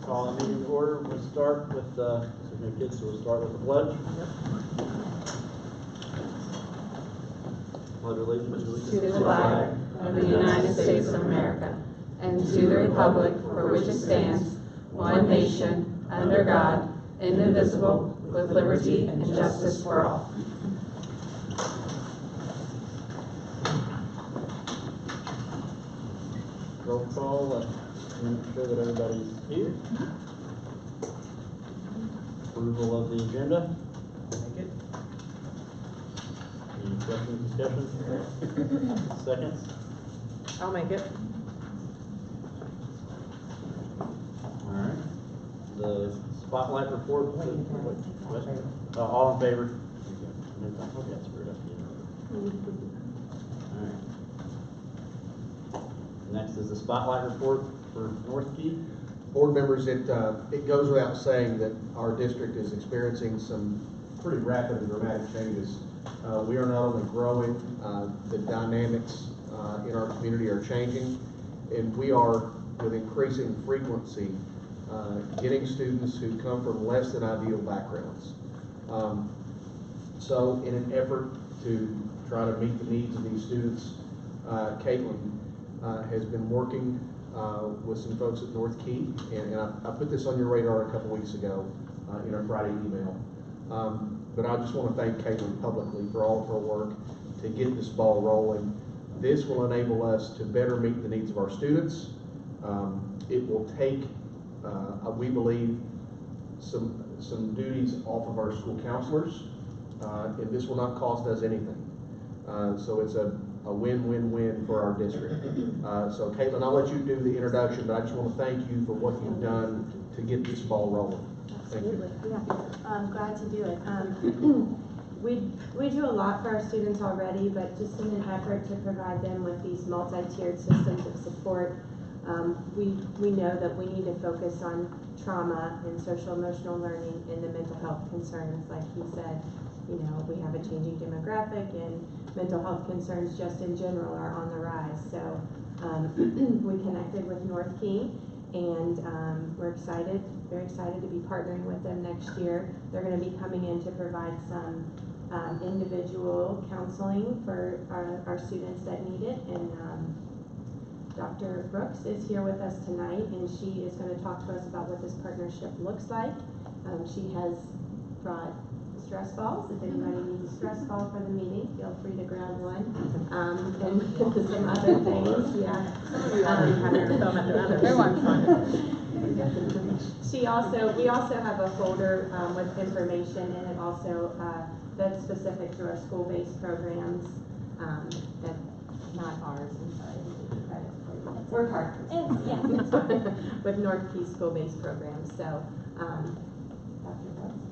Call the meeting to order. We'll start with no kids, so we'll start with the pledge. Pledge allegiance to the flag of the United States of America and to the republic for which it stands, one nation, under God, indivisible, with liberty and justice for all. Roll call. Let's make sure that everybody's here. Approval of the agenda. Make it. Any questions, discussions? Seconds? I'll make it. All right. The spotlight report. All in favor? Okay, that's screwed up. All right. Next is the spotlight report for North Key. Board members, it goes without saying that our district is experiencing some pretty rapid and dramatic changes. We are not only growing, the dynamics in our community are changing, and we are, with increasing frequency, getting students who come from less than ideal backgrounds. So in an effort to try to meet the needs of these students, Caitlin has been working with some folks at North Key, and I put this on your radar a couple weeks ago in our Friday email. But I just want to thank Caitlin publicly for all of her work to get this ball rolling. This will enable us to better meet the needs of our students. It will take, we believe, some duties off of our school counselors, and this will not cost us anything. So it's a win-win-win for our district. So Caitlin, I'll let you do the introduction, but I just want to thank you for what you've done to get this ball rolling. Absolutely, yeah. I'm glad to do it. We do a lot for our students already, but just in an effort to provide them with these multi-tiered systems of support, we know that we need to focus on trauma and social emotional learning and the mental health concerns. Like he said, you know, we have a changing demographic, and mental health concerns just in general are on the rise. So we connected with North Key, and we're excited, very excited to be partnering with them next year. They're going to be coming in to provide some individual counseling for our students that need it. And Dr. Brooks is here with us tonight, and she is going to talk to us about what this partnership looks like. She has brought stress balls. If anybody needs a stress ball for the meeting, feel free to grab one. And some other things, yeah. We also have a folder with information, and it also that's specific to our school-based programs. That not ours. I'm sorry. We're partners. Yeah. With North Key school-based programs. So.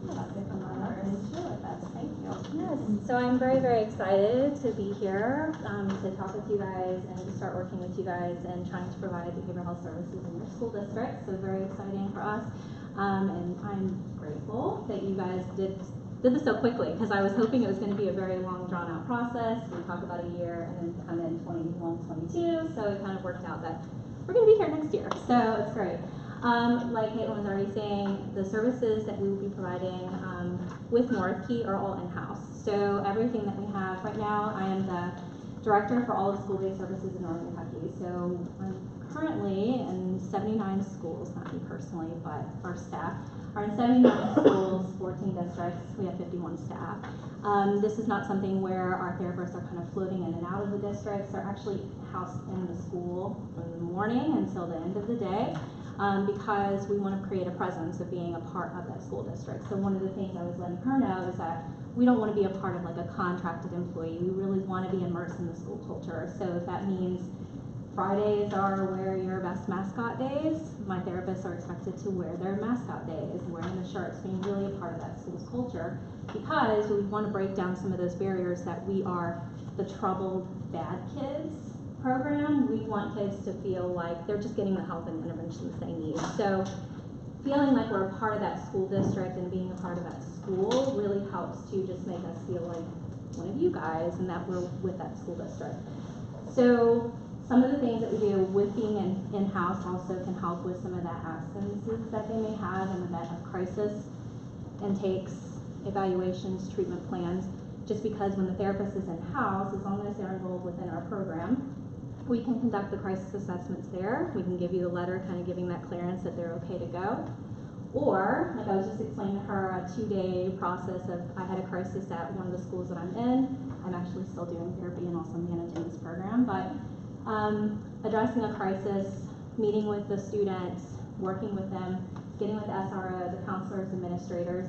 Dr. Brooks, thank you. Yes, so I'm very, very excited to be here to talk with you guys and to start working with you guys and trying to provide behavioral health services in your school district. So very exciting for us, and I'm grateful that you guys did this so quickly, because I was hoping it was going to be a very long, drawn-out process. We talk about a year and then come in 21, 22, so it kind of worked out that we're going to be here next year. So it's great. Like Caitlin was already saying, the services that we will be providing with North Key are all in-house. So everything that we have right now, I am the director for all of school-based services in Northern Kentucky. So I'm currently in 79 schools, not me personally, but our staff are in 79 schools, 14 districts. We have 51 staff. This is not something where our therapists are kind of floating in and out of the districts. They're actually housed in the school from the morning until the end of the day. Because we want to create a presence of being a part of that school district. So one of the things I was letting her know is that we don't want to be a part of like a contracted employee. We really want to be immersed in the school culture. So if that means Fridays are wear your best mascot days, my therapists are expected to wear their mascot days, wearing the shirts, being really a part of that school's culture, because we want to break down some of those barriers that we are the troubled bad kids program. We want kids to feel like they're just getting the help and interventions they need. So feeling like we're a part of that school district and being a part of that school really helps to just make us feel like one of you guys and that we're with that school district. So Some of the things that we do with being in-house also can help with some of that absences that they may have in the event of crisis, intakes, evaluations, treatment plans. Just because when the therapist is in-house, as long as they're enrolled within our program, we can conduct the crisis assessments there. We can give you the letter kind of giving that clearance that they're okay to go. Or, like I was just explaining to her, a 2-day process of, I had a crisis at one of the schools that I'm in. I'm actually still doing therapy and also managing this program, but addressing a crisis, meeting with the students, working with them, getting with the SRO, the counselors, administrators,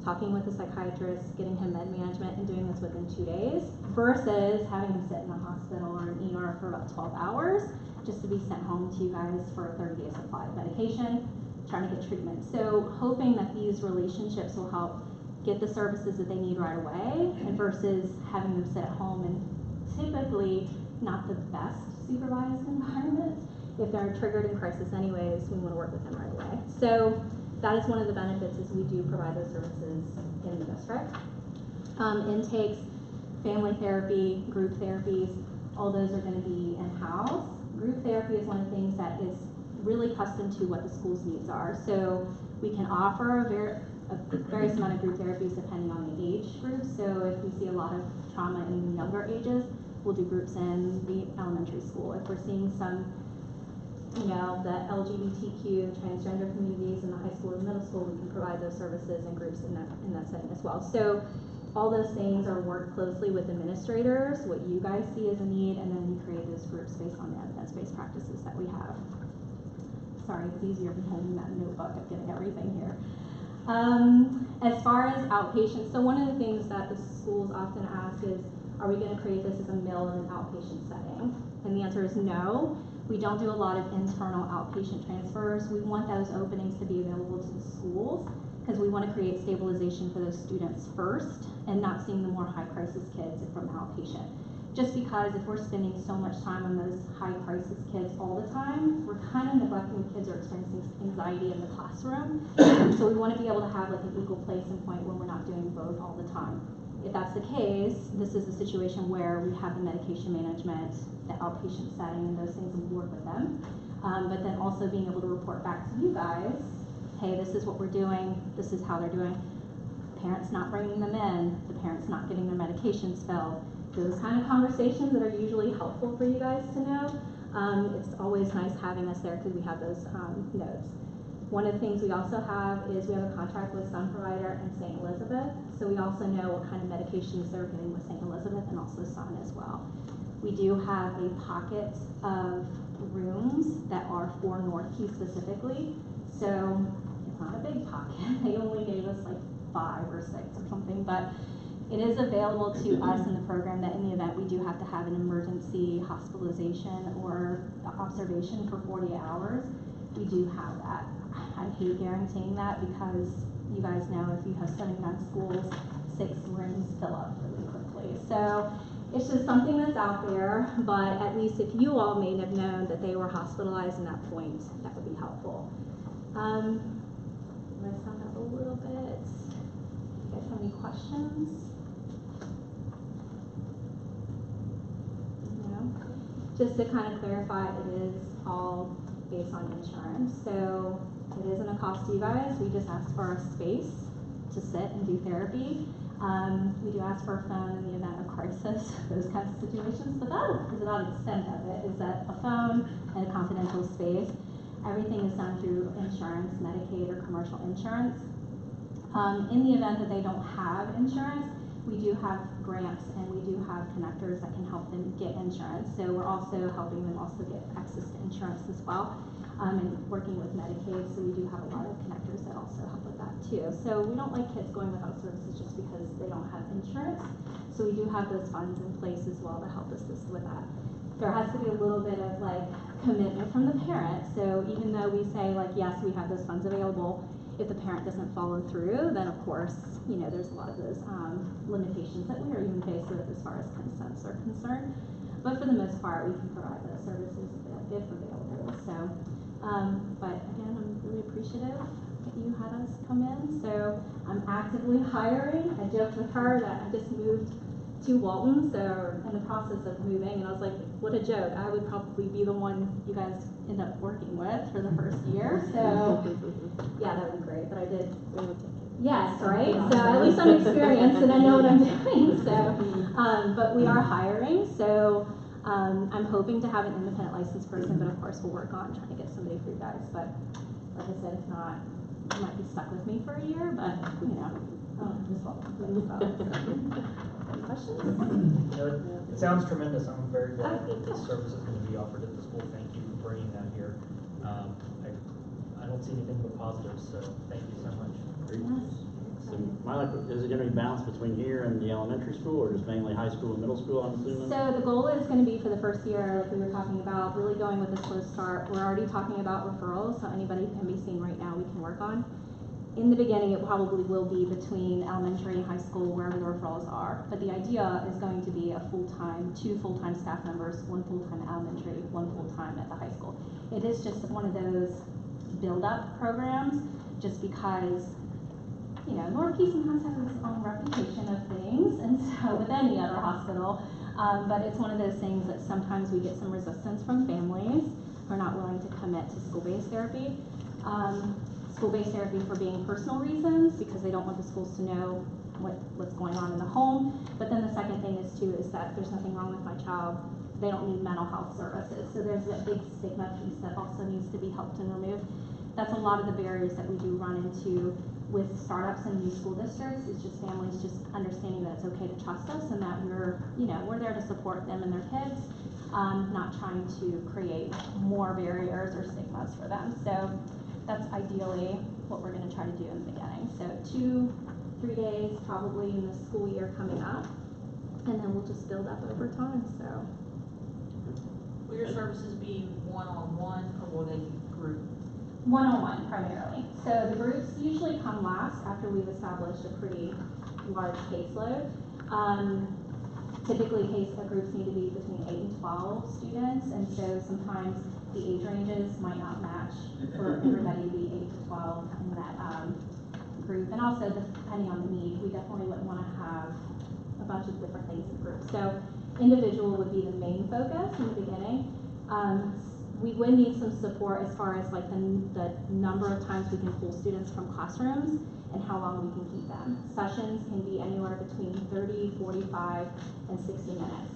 talking with the psychiatrist, getting him med management, and doing this within 2 days, versus having him sit in the hospital or an ER for about 12 hours just to be sent home to you guys for a 30-day supply of medication, trying to get treatment. So hoping that these relationships will help get the services that they need right away, and versus having them sit at home in typically not the best supervised environment. If they're triggered in crisis anyways, we want to work with them right away. So that is one of the benefits, is we do provide those services in the district. Intakes, family therapy, group therapies, all those are going to be in-house. Group therapy is one of the things that is really custom to what the school's needs are. So we can offer a various amount of group therapies depending on the age group. So if we see a lot of trauma in the younger ages, we'll do groups in the elementary school. If we're seeing some, the LGBTQ, transgender communities in the high school and middle school, we can provide those services and groups in that setting as well. So all those things are worked closely with administrators, what you guys see as a need, and then we create those groups based on the evidence-based practices that we have. Sorry, it's easier than holding that notebook of getting everything here. As far as outpatient, so one of the things that the schools often ask is, are we going to create this as a mill in an outpatient setting? And the answer is no. We don't do a lot of internal outpatient transfers. We want those openings to be available to the schools because we want to create stabilization for those students first and not seeing the more high crisis kids from outpatient. Just because if we're spending so much time on those high crisis kids all the time, we're kind of neglecting the kids who are experiencing anxiety in the classroom. So we want to be able to have like an equal place and point where we're not doing both all the time. If that's the case, this is a situation where we have the medication management, the outpatient setting, and those things, and we work with them. But then also being able to report back to you guys, hey, this is what we're doing, this is how they're doing. Parents not bringing them in, the parents not getting their medications filled. Those kind of conversations that are usually helpful for you guys to know. It's always nice having us there because we have those notes. One of the things we also have is we have a contract with Sun Provider and St. Elizabeth, so we also know what kind of medications they're getting with St. Elizabeth and also Sun as well. We do have a pocket of rooms that are for North Key specifically, so it's not a big pocket. They only gave us like 5 or 6 or something, but it is available to us in the program that in the event we do have to have an emergency hospitalization or observation for 40 hours, we do have that. I hate guaranteeing that because you guys know if you have 79 schools, 6 rooms fill up really quickly. So it's just something that's out there, but at least if you all may have known that they were hospitalized in that point, that would be helpful. Let's sum up a little bit. You guys have any questions? No? Just to kind of clarify, it is all based on insurance. So it isn't a cost to you guys. We just ask for a space to sit and do therapy. We do ask for a phone in the event of crisis, those kinds of situations, but that is about the extent of it, is that a phone and a confidential space. Everything is done through insurance, Medicaid or commercial insurance. In the event that they don't have insurance, we do have grants and we do have connectors that can help them get insurance. So we're also helping them also get access to insurance as well, and working with Medicaid. So we do have a lot of connectors that also help with that too. So we don't like kids going without services just because they don't have insurance. So we do have those funds in place as well to help assist with that. There has to be a little bit of like commitment from the parent. So even though we say like, yes, we have those funds available, if the parent doesn't follow through, then of course, there's a lot of those limitations that we are even faced with as far as consents are concerned. But for the most part, we can provide those services if available. So, but again, I'm really appreciative that you had us come in. So I'm actively hiring. I joked with her that I just moved to Walton, so we're in the process of moving, and I was like, what a joke. I would probably be the one you guys end up working with for the first year. So yeah, that would be great. But I did. Yes, right? So at least I'm experienced and I know what I'm doing. So, but we are hiring. So I'm hoping to have an independent licensed person, but of course we'll work on trying to get somebody for you guys. But like I said, if not, you might be stuck with me for a year, but you know, just welcome. Any questions? It sounds tremendous. I'm very glad that this service is going to be offered at the school. Thank you for bringing that here. I don't see anything but positives, so thank you so much. Yes. So is it going to be balanced between here and the elementary school, or just mainly high school and middle school, I'm assuming? So the goal is going to be for the first year, like we were talking about, really going with a slow start. We're already talking about referrals, so anybody who can be seen right now we can work on. In the beginning, it probably will be between elementary and high school, wherever the referrals are. But the idea is going to be two full-time staff members, one full-time elementary, one full-time at the high school. It is just one of those build-up programs, just because, you know, North Key sometimes has its own reputation of things, and so with any other hospital, but it's one of those things that sometimes we get some resistance from families who are not willing to commit to school-based therapy. School-based therapy for being personal reasons, because they don't want the schools to know what's going on in the home. But then the second thing is that there's nothing wrong with my child. They don't need mental health services. So there's a big stigma piece that also needs to be helped and removed. That's a lot of the barriers that we do run into with startups and new school districts. It's just families just understanding that it's okay to trust us and that we're there to support them and their kids, not trying to create more barriers or stigmas for them. So that's ideally what we're going to try to do in the beginning. So 2-3 days probably in the school year coming up, and then we'll just build up over time. So Will your services be one-on-one, or will they be group? One-on-one primarily. So the groups usually come last after we've established a pretty large caseload. Typically groups need to be between 8 and 12 students, and so sometimes the age ranges might not match for everybody to be 8 to 12 in that group. And also depending on the need, we definitely wouldn't want to have a bunch of different things in groups. So individual would be the main focus in the beginning. We would need some support as far as like the number of times we can pull students from classrooms and how long we can keep them. Sessions can be anywhere between 30, 45, and 60 minutes.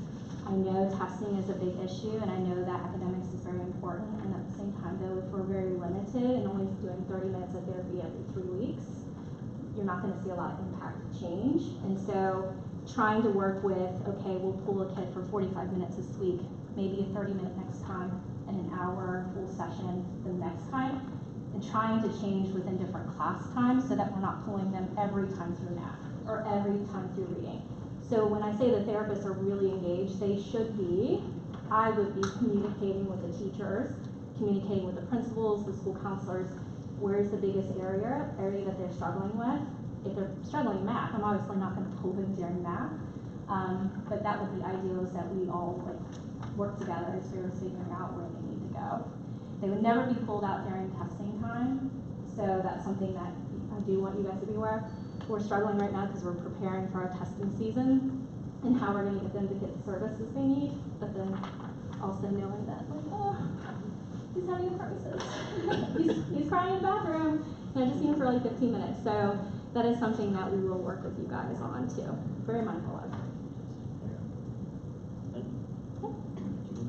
I know testing is a big issue, and I know that academics is very important, and at the same time though, if we're very limited and only doing 30 minutes of therapy every 3 weeks, you're not going to see a lot of impact change. And so trying to work with, okay, we'll pull a kid for 45 minutes this week, maybe a 30-minute next time, and an hour full session the next time, and trying to change within different class times so that we're not pulling them every time through math or every time through reading. So when I say the therapists are really engaged, they should be. I would be communicating with the teachers, communicating with the principals, the school counselors, where's the biggest area that they're struggling with. If they're struggling in math, I'm obviously not going to pull them during math, but that would be ideal, is that we all work together as far as figuring out where they need to go. They would never be pulled out during testing time, so that's something that I do want you guys to be aware of. We're struggling right now because we're preparing for our testing season and how we're going to get them to get the services they need, but then also knowing that, he's having a crisis. he's crying in the bathroom, and I just need him for like 15 minutes. So that is something that we will work with you guys on too. Very mindful of.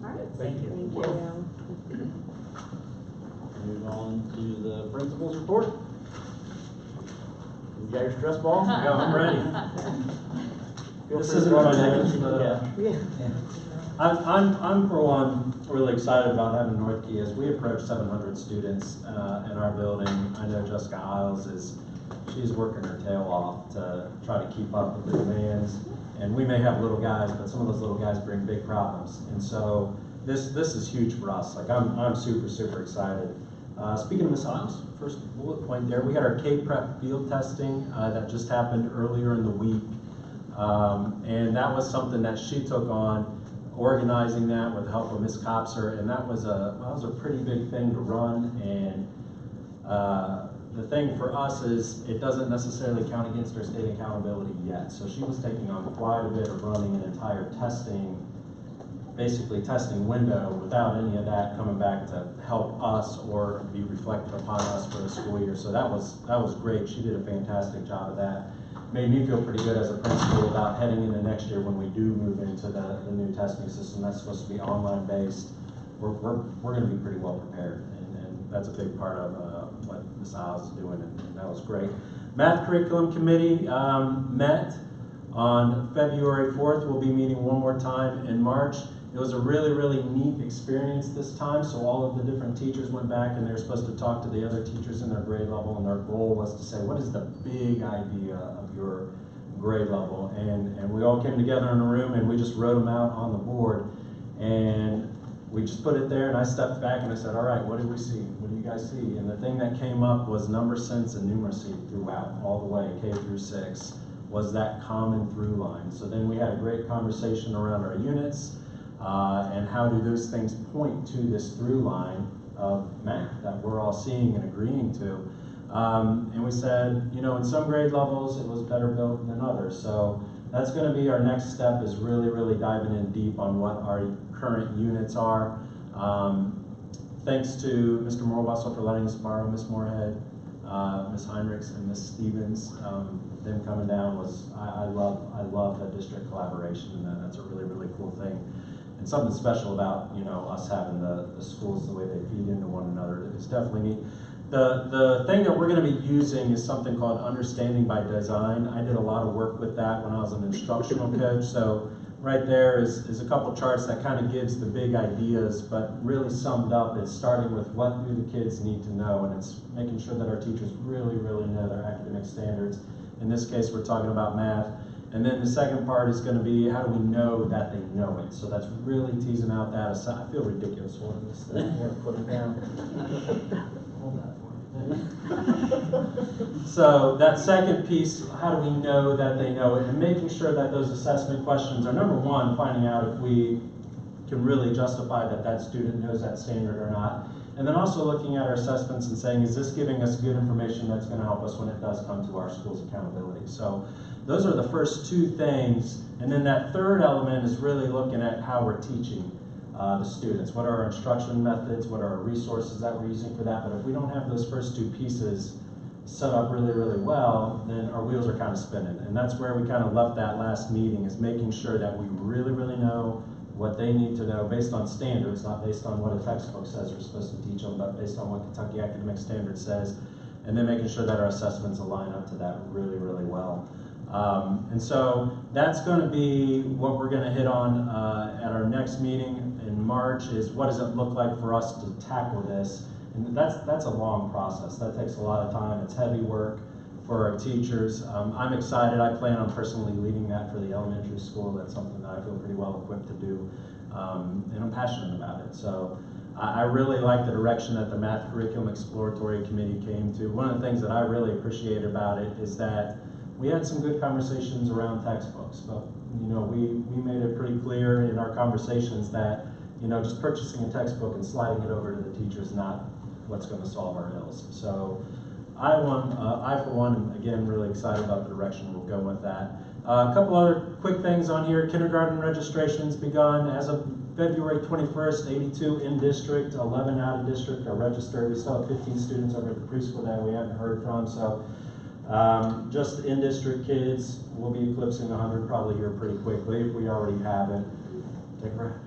All right. Thank you. Thank you. Move on to the principal's report. You got your stress ball? Yeah, I'm ready. Feel This free to isn't my run next, I'm for one really excited about having North Key. As we approach 700 students in our building, I know Jessica Isles she's working her tail off to try to keep up with the demands. And we may have little guys, but some of those little guys bring big problems. And so this is huge for us. Like I'm super excited. Speaking of Ms. Isles, first bullet point there, we had our K-Prep field testing that just happened earlier in the week. And that was something that she took on, organizing that with the help of Ms. Kopser, and that was a pretty big thing to run. And the thing for us is it doesn't necessarily count against our state accountability yet. So she was taking on quite a bit of running an entire basically testing window without any of that coming back to help us or be reflected upon us for the school year. So that was great. She did a fantastic job of that. Made me feel pretty good as a principal about heading into next year when we do move into the new testing system. That's supposed to be online based. We're going to be pretty well prepared, and that's a big part of what Ms. Isles is doing, and that was great. Math Curriculum Committee met on February 4th. We'll be meeting one more time in March. It was a really, really neat experience this time. So all of the different teachers went back and they were supposed to talk to the other teachers in their grade level, and their goal was to say, what is the big idea of your grade level? And we all came together in a room and we just wrote them out on the board, and we just put it there, and I stepped back and I said, all right, what do we see? What do you guys see? And the thing that came up was number, sense, and numeracy throughout, all the way, K through 6, was that common through line. So then we had a great conversation around our units, and how do those things point to this through line of math that we're all seeing and agreeing to. And we said, you know, in some grade levels it was better built than others. So that's going to be our next step, is really, really diving in deep on what our current units are. Thanks to Mr. Morwasser for letting us borrow Ms. Moorhead, Ms. Heinrichs, and Ms. Stevens. Them coming down was, I love that district collaboration, and that's a really, really cool thing. And something special about, you know, us having the schools, the way they feed into one another. It's definitely neat. The thing that we're going to be using is something called Understanding by Design. I did a lot of work with that when I was an instructional coach. So right there is a couple charts that kind of gives the big ideas, but really summed up, it's starting with what do the kids need to know, and it's making sure that our teachers really, really know their academic standards. In this case, we're talking about math. And then the second part is going to be, how do we know that they know it? So that's really teasing out that aside. I feel ridiculous holding this thing. I'm going to put it down. Hold that for me. So that second piece, how do we know that they know it? And making sure that those assessment questions are, number one, finding out if we can really justify that that student knows that standard or not. And then also looking at our assessments and saying, is this giving us good information that's going to help us when it does come to our school's accountability? So those are the first two things. And then that third element is really looking at how we're teaching the students. What are our instruction methods? What are our resources that we're using for that? But if we don't have those first two pieces set up really, really well, then our wheels are kind of spinning. And that's where we kind of left that last meeting, is making sure that we really, really know what they need to know based on standards, not based on what a textbook says we're supposed to teach them, but based on what Kentucky Academic Standards says, and then making sure that our assessments align up to that really, really well. And so that's going to be what we're going to hit on at our next meeting in March, is what does it look like for us to tackle this? And that's a long process. That takes a lot of time. It's heavy work for our teachers. I'm excited. I plan on personally leading that for the elementary school. That's something that I feel pretty well equipped to do, and I'm passionate about it. So I really like the direction that the Math Curriculum Exploratory Committee came to. One of the things that I really appreciate about it is that we had some good conversations around textbooks, but you know, we made it pretty clear in our conversations that, you know, just purchasing a textbook and sliding it over to the teacher is not what's going to solve our ills. So I for one, am again really excited about the direction we'll go with that. A couple other quick things on here. Kindergarten registrations begun as of February 21st, 82 in district, 11 out of district are registered. We still have 15 students over at the preschool that we haven't heard from. So just in district kids, we'll be eclipsing 100 probably here pretty quickly if we already haven't. Take a breath.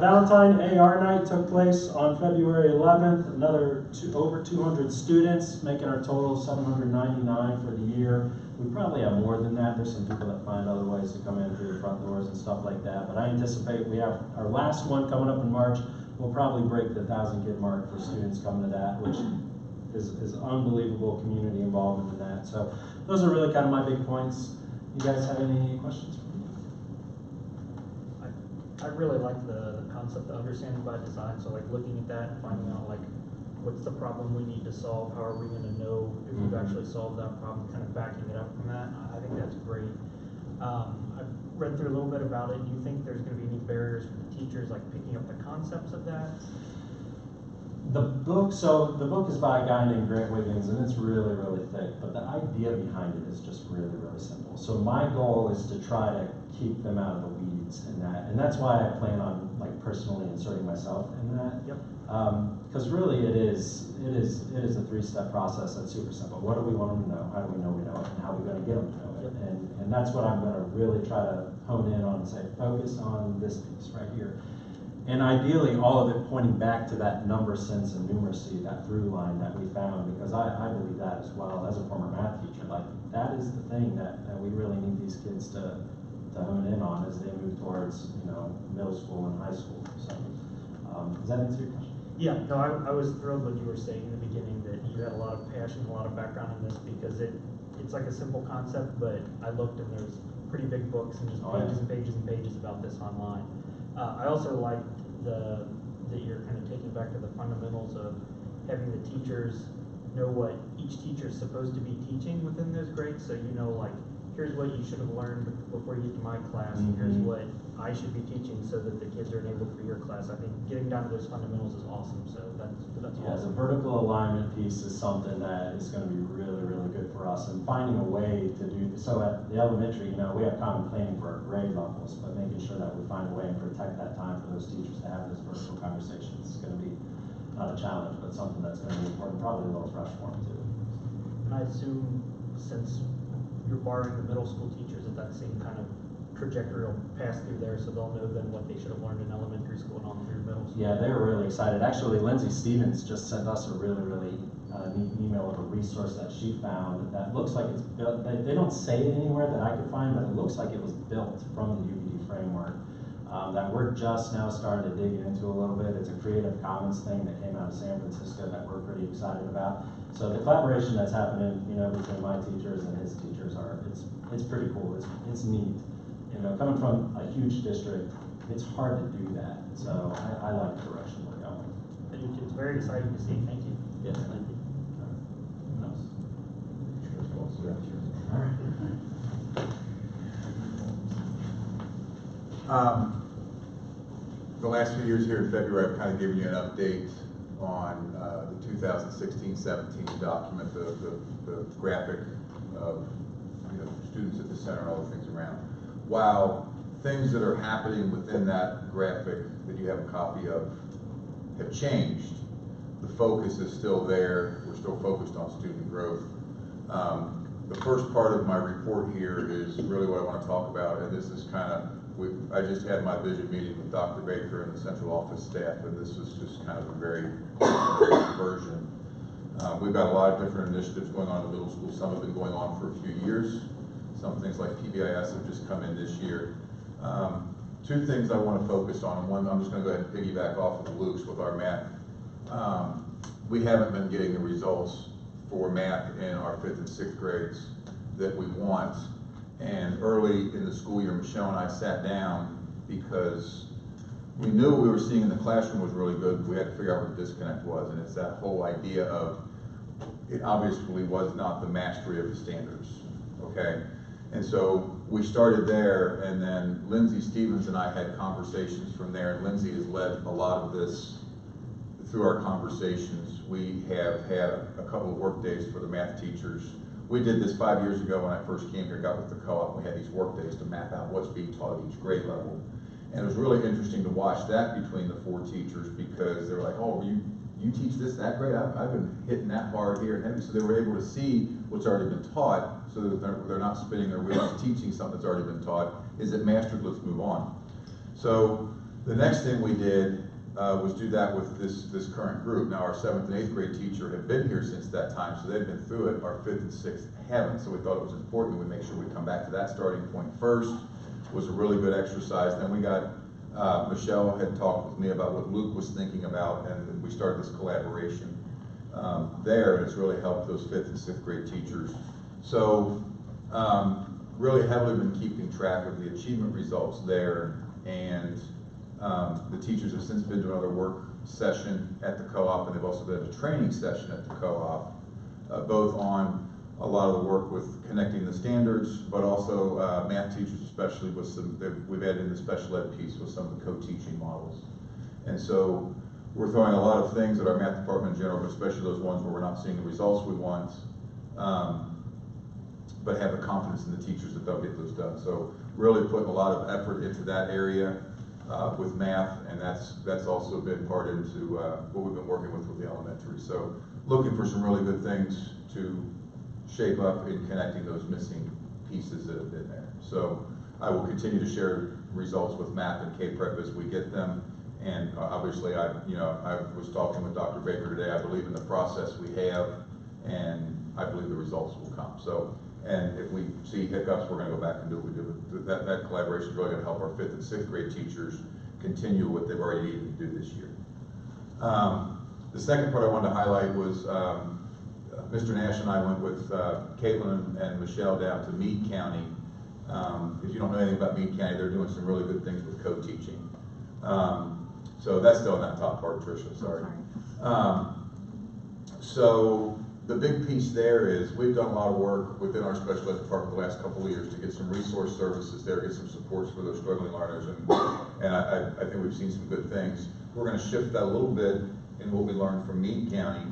Valentine AR night took place on February 11th. Another over 200 students, making our total 799 for the year. We probably have more than that. There's some people that find other ways to come in through the front doors and stuff like that. But I anticipate we have our last one coming up in March. We'll probably break the 1,000 kid mark for students coming to that, which is unbelievable community involvement in that. So those are really kind of my big points. You guys have any questions for me? I really like the concept of understanding by design. So like looking at that and finding out like what's the problem we need to solve, how are we going to know if we've actually solved that problem, kind of backing it up from that. I think that's great. I've read through a little bit about it. Do you think there's going to be any barriers for the teachers like picking up the concepts of that? The book is by a guy named Grant Wiggins, and it's really, really thick, but the idea behind it is just really, really simple. So my goal is to try to keep them out of the weeds in that, and that's why I plan on like personally inserting myself in that. Yep. Because really it is a three-step process that's super simple. What do we want them to know? How do we know it? And how are we going to get them to know it? And that's what I'm going to really try to hone in on and say, focus on this piece right here. And ideally, all of it pointing back to that number sense and numeracy, that through line that we found, because I believe that as well as a former math teacher. Like, that is the thing that we really need these kids to hone in on as they move towards, middle school and high school. So, does that answer your question? Yeah, no, I was thrilled when you were saying in the beginning that you had a lot of passion, a lot of background in this, because it's like a simple concept, but I looked and there's pretty big books and just pages and pages and pages about this online. I also like that you're kind of taking back to the fundamentals of having the teachers know what each teacher is supposed to be teaching within those grades. So like, here's what you should have learned before you get to my class, and here's what I should be teaching so that the kids are enabled for your class. I think getting down to those fundamentals is awesome. So that's Yeah, awesome. the vertical alignment piece is something that is going to be really, really good for us, and finding a way to do this. So at the elementary, we have common planning for our grade levels, but making sure that we find a way and protect that time for those teachers to have those vertical conversations is going to be not a challenge, but something that's going to be important, probably a little fresh for them too. And I assume, since you're borrowing the middle school teachers, that same kind of trajectory will pass through there, so they'll know then what they should have learned in elementary school and on through middle school. Yeah, they were really excited. Actually, Lindsay Stevens just sent us a really, really neat email of a resource that she found that looks like it's built. They don't say it anywhere that I could find, but it looks like it was built from the UVD framework that we're just now starting to dig into a little bit. It's a Creative Commons thing that came out of San Francisco that we're pretty excited about. So the collaboration that's happening, between my teachers and his teachers it's pretty cool. It's neat. Coming from a huge district, it's hard to do that. So I like the direction we're going. It's very exciting to see. Thank you. Yes, thank you. Anyone else? All right. The last few years here in February, I've kind of given you an update on the 2016-17 document, the graphic of students at the center and all the things around. While things that are happening within that graphic that you have a copy of have changed, the focus is still there. We're still focused on student growth. The first part of my report here is really what I want to talk about, and this is kind of, I just had my vision meeting with Dr. Baker and the central office staff, and this was just kind of a very version. We've got a lot of different initiatives going on in the middle school. Some have been going on for a few years. Some things like PBIS have just come in this year. Two things I want to focus on. One, I'm just going to go ahead and piggyback off of Luke's with our math. We haven't been getting the results for math in our 5th and 6th grades that we want. And early in the school year, Michelle and I sat down because we knew what we were seeing in the classroom was really good. We had to figure out what the disconnect was, and it's that whole idea of it obviously was not the mastery of the standards, okay? And so we started there, and then Lindsay Stevens and I had conversations from there, and Lindsay has led a lot of this through our conversations. We have had a couple of work days for the math teachers. We did this 5 years ago when I first came here, got with the co-op. We had these work days to map out what's being taught at each grade level. And it was really interesting to watch that between the 4 teachers, because they were like, oh, you teach this, that grade? I've been hitting that hard here and heavy. So they were able to see what's already been taught, so that they're not spinning their wheels teaching something that's already been taught. Is it mastered? Let's move on. So the next thing we did was do that with this current group. Now our 7th and 8th grade teacher have been here since that time, so they've been through it. Our 5th and 6th haven't, so we thought it was important that we make sure we come back to that starting point first. It was a really good exercise. Then we got, Michelle had talked with me about what Luke was thinking about, and we started this collaboration there, and it's really helped those 5th and 6th grade teachers. So really heavily been keeping track of the achievement results there, and the teachers have since been to another work session at the co-op, and they've also been at a training session at the co-op, both on a lot of the work with connecting the standards, but also math teachers especially with some, we've added in the special ed piece with some of the co-teaching models. And so we're throwing a lot of things at our math department in general, but especially those ones where we're not seeing the results we want, but have the confidence in the teachers that they'll get those done. So really putting a lot of effort into that area with math, and that's also been part into what we've been working with the elementary. So looking for some really good things to shape up in connecting those missing pieces that have been there. So I will continue to share results with MAP and K-Prep as we get them. And obviously, I was talking with Dr. Baker today. I believe in the process we have, and I believe the results will come. So, and if we see hiccups, we're going to go back and do what we do. That collaboration is really going to help our 5th and 6th grade teachers continue what they've already needed to do this year. The second part I wanted to highlight was Mr. Nash and I went with Caitlin and Michelle down to Meade County. If you don't know anything about Meade County, they're doing some really good things with co-teaching. So that's still in that top part, Tricia, sorry. So the big piece there is we've done a lot of work within our special ed department the last couple of years to get some resource services there, get some supports for those struggling learners, and I think we've seen some good things. We're going to shift that a little bit in what we learned from Meade County,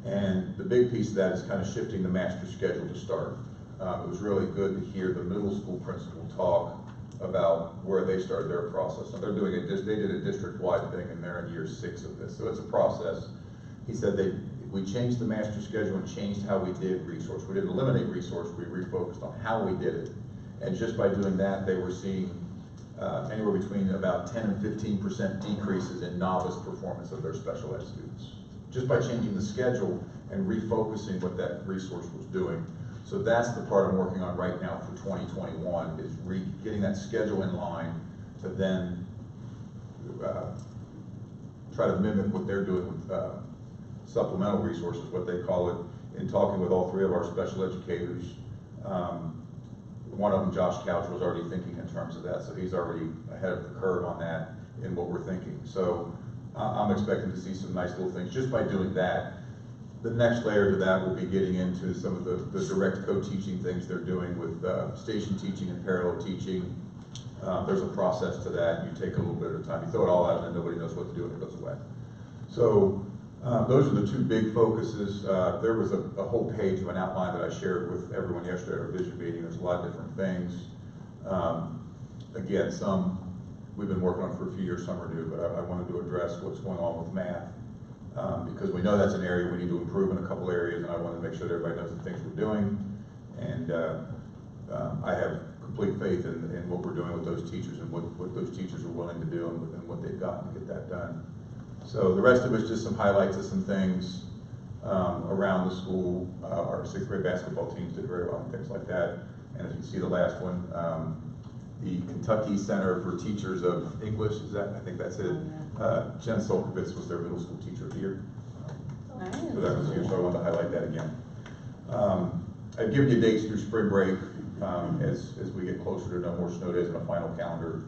and the big piece of that is kind of shifting the master schedule to start. It was really good to hear the middle school principal talk about where they started their process. And they're doing they did a district-wide thing, and they're in year 6 of this. So it's a process. He said we changed the master schedule and changed how we did resource. We didn't eliminate resource, we refocused on how we did it. And just by doing that, they were seeing anywhere between about 10 and 15% decreases in novice performance of their special ed students. Just by changing the schedule and refocusing what that resource was doing. So that's the part I'm working on right now for 2021, is getting that schedule in line to then try to mimic what they're doing with supplemental resources, what they call it, in talking with all 3 of our special educators. One of them, Josh Couch, was already thinking in terms of that, so he's already ahead of the curve on that in what we're thinking. So I'm expecting to see some nice little things just by doing that. The next layer to that will be getting into some of the direct co-teaching things they're doing with station teaching and parallel teaching. There's a process to that. You take a little bit of time, you throw it all out, and then nobody knows what to do, and it goes away. So those are the 2 big focuses. There was a whole page of an outline that I shared with everyone yesterday at our vision meeting. There's a lot of different things. Again, some we've been working on for a few years, some are new, but I wanted to address what's going on with math. Because we know that's an area we need to improve in a couple areas, and I want to make sure that everybody knows the things we're doing. And I have complete faith in what we're doing with those teachers and what those teachers are willing to do and what they've gotten to get that done. So the rest of it's just some highlights of some things around the school. Our 6th grade basketball teams did very well and things like that. And as you see the last one, the Kentucky Center for Teachers of English, I think that's it. Jen Solkovitz was their middle school teacher of the year. Nice. So that was huge, so I wanted to highlight that again. I've given you dates through spring break. As we get closer to no more snow days and a final calendar,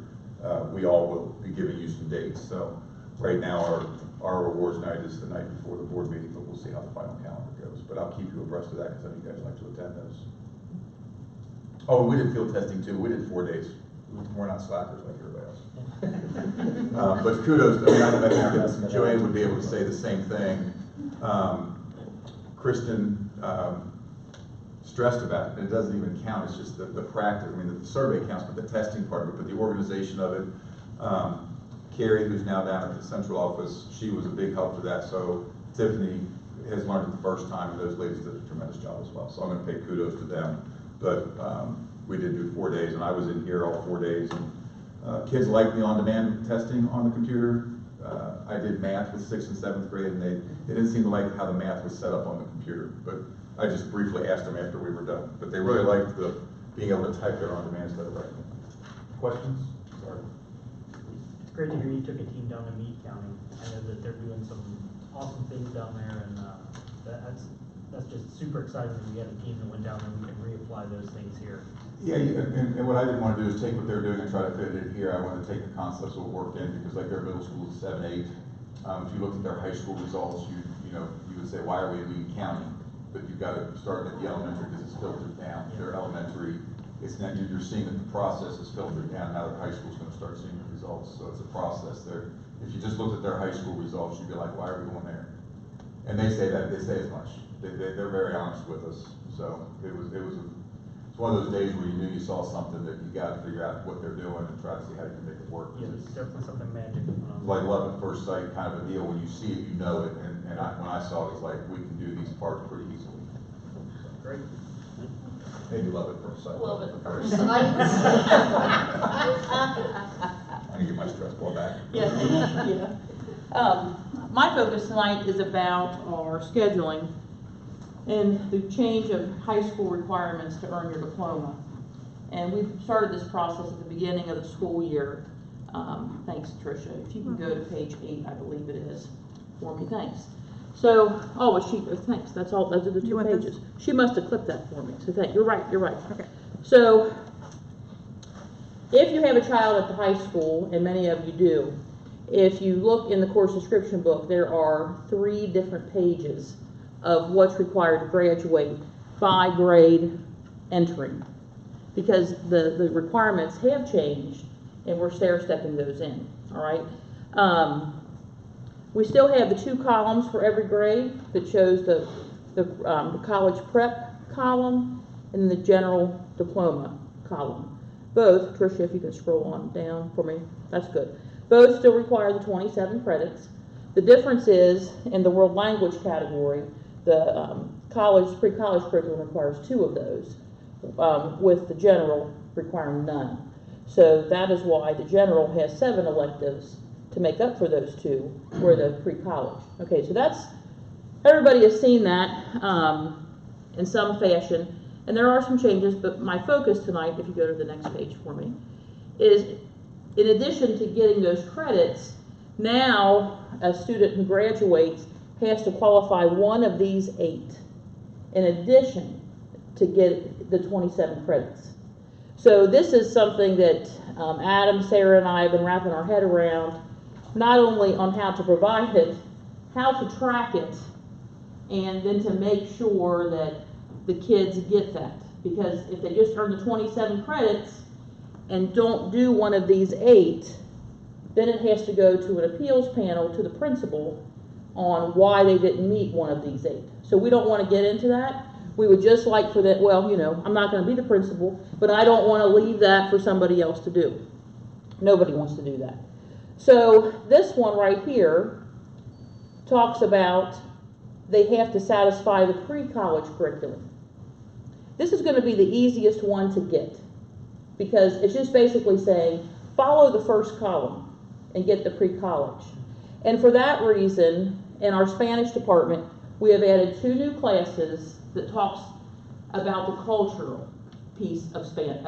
we all will be giving you some dates. So right now our awards night is the night before the board meeting, but we'll see how the final calendar goes. But I'll keep you abreast of that because I know you guys like to attend those. Oh, we did field testing too. We did 4 days. We're not slackers like everybody else. But kudos, I think Joanne would be able to say the same thing. Kristen stressed about it, and it doesn't even count, it's just the practice. I mean, the survey counts, but the testing part of it, but the organization of it. Carrie, who's now down at the central office, she was a big help for that. So Tiffany has learned it the first time, and those ladies did a tremendous job as well. So I'm going to pay kudos to them. But we did do 4 days, and I was in here all 4 days. And kids like the on-demand testing on the computer. I did math with 6th and 7th grade, and they didn't seem to like how the math was set up on the computer. But I just briefly asked them after we were done. But they really liked being able to type their on-demand instead of writing. Questions? Sorry. It's great to hear you took a team down to Meade County. I know that they're doing some awesome things down there, and that's just super exciting that we had a team that went down there and we can reapply those things here. Yeah, and what I didn't want to do is take what they're doing and try to fit it in here. I wanted to take the concepts that worked in, because like their middle school is 7, 8. If you looked at their high school results, you would say, why are we in Meade County? But you've got to start at the elementary because it's filtered down. Their elementary it's not, you're seeing that the process is filtered down. Now that high school's gonna start seeing the results, so it's a process there. If you just looked at their high school results, you'd be like, why are we going there? And they say as much. They're very honest with us. So it's one of those days where you knew you saw something that you got to figure out what they're doing and try to see how you can make it work. Yeah, It's there's definitely something magic going on. like love at first sight kind of a deal. When you see it, you know it. And when I saw it, it's like, we can do these parts pretty easily. Great. Maybe love at first sight. Love at first sight. sight. I can get my stress ball back. Yeah. My focus tonight is about our scheduling and the change of high school requirements to earn your diploma. And we've started this process at the beginning of the school year. Thanks, Tricia. If you can go to page 8, I believe it is, for me, thanks. So, thanks, that's all, those are the 2 pages. She must have clipped that for me, so you're right. Okay. So, if you have a child at the high school, and many of you do, if you look in the course description book, there are 3 different pages of what's required to graduate by grade entering, because the requirements have changed and we're stair-stepping those in, all right? We still have the 2 columns for every grade that shows the college prep column and the general diploma column. Both, Tricia, if you can scroll on down for me, that's good. Both still require the 27 credits. The difference is, in the world language category, the pre-college curriculum requires 2 of those, with the general requiring none. So that is why the general has 7 electives to make up for those 2 for the pre-college. Okay, so everybody has seen that in some fashion, and there are some changes, but my focus tonight, if you go to the next page for me, is in addition to getting those credits, now a student who graduates has to qualify one of these 8 in addition to get the 27 credits. So this is something that Adam, Sarah, and I have been wrapping our head around, not only on how to provide it, how to track it, and then to make sure that the kids get that. Because if they just earn the 27 credits and don't do one of these 8, then it has to go to an appeals panel to the principal on why they didn't meet one of these 8. So we don't want to get into that. We would just like for that, well, you know, I'm not going to be the principal, but I don't want to leave that for somebody else to do. Nobody wants to do that. So this one right here talks about they have to satisfy the pre-college curriculum. This is going to be the easiest one to get because it's just basically saying follow the first column and get the pre-college. And for that reason, in our Spanish department, we have added 2 new classes that talks about the cultural piece of Spanish,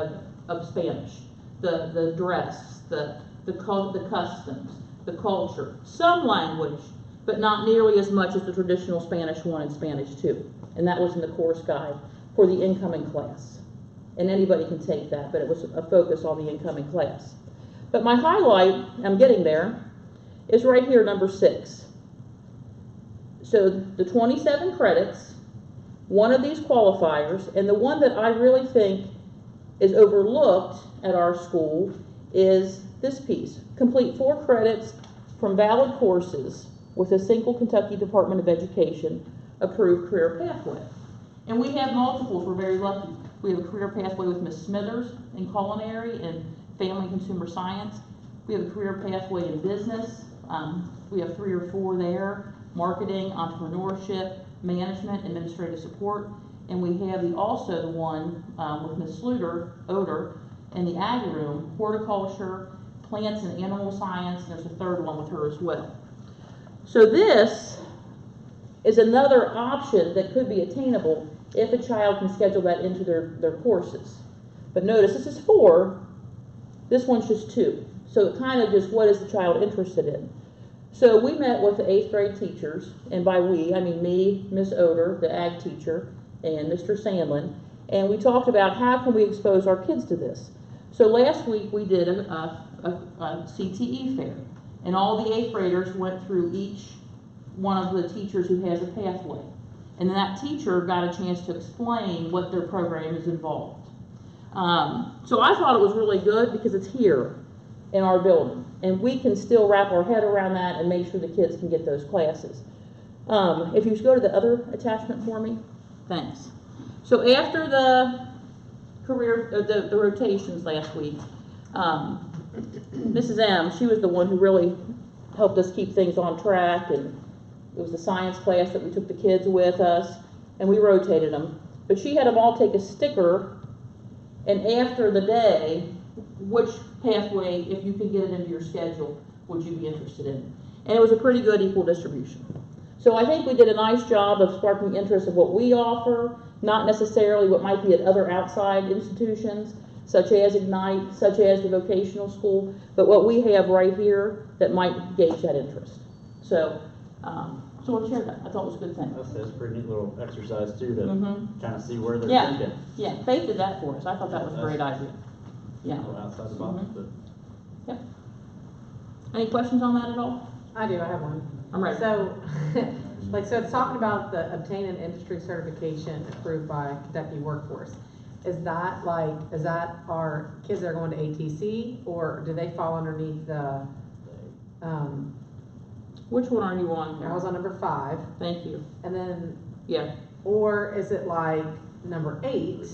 the dress, the customs, the culture, some language, but not nearly as much as the traditional Spanish 1 and Spanish 2. And that was in the course guide for the incoming class. And anybody can take that, but it was a focus on the incoming class. But my highlight, I'm getting there, is right here, number 6. So the 27 credits, one of these qualifiers, and the one that I really think is overlooked at our school is this piece. Complete 4 credits from valid courses with a single Kentucky Department of Education approved career pathway. And we have multiples, we're very lucky. We have a career pathway with Ms. Smithers in culinary and family and consumer science. We have a career pathway in business. We have 3 or 4 there, marketing, entrepreneurship, management, administrative support. And we have also the one with Ms. Oder in the ag room, horticulture, plants and animal science, and there's a 3rd one with her as well. So this is another option that could be attainable if a child can schedule that into their courses. But notice this is 4, this one's just 2. So it kind of just, what is the child interested in? So we met with the 8th grade teachers, and by we, I mean me, Ms. Oder, the ag teacher, and Mr. Sandlin, and we talked about how can we expose our kids to this. So last week we did a CTE fair, and all the 8th graders went through each one of the teachers who has a pathway. And that teacher got a chance to explain what their program is involved. So I thought it was really good because it's here in our building, and we can still wrap our head around that and make sure the kids can get those classes. If you just go to the other attachment for me, thanks. So after the the rotations last week, Mrs. M, she was the one who really helped us keep things on track, and it was the science class that we took the kids with us, and we rotated them. But she had them all take a sticker, and after the day, which pathway, if you could get it into your schedule, would you be interested in? And it was a pretty good equal distribution. So I think we did a nice job of sparking interest of what we offer, not necessarily what might be at other outside institutions, such as Ignite, such as the vocational school, but what we have right here that might gauge that interest. So, so we'll share that. I thought it was a good thing. That's a pretty neat little exercise too, to kind of see where they're Yeah, thinking. yeah, Faith did that for us. I thought that was a great idea. Yeah. Go outside the box, but. Yep. Any questions on that at all? I do, I have one. I'm ready. So, so it's talking about the obtain an industry certification approved by Kentucky Workforce. Is that our kids that are going to ATC, or do they fall underneath the, Which one are you on here? I was on number 5, Thank you. and then, Yeah. or is it like number 8?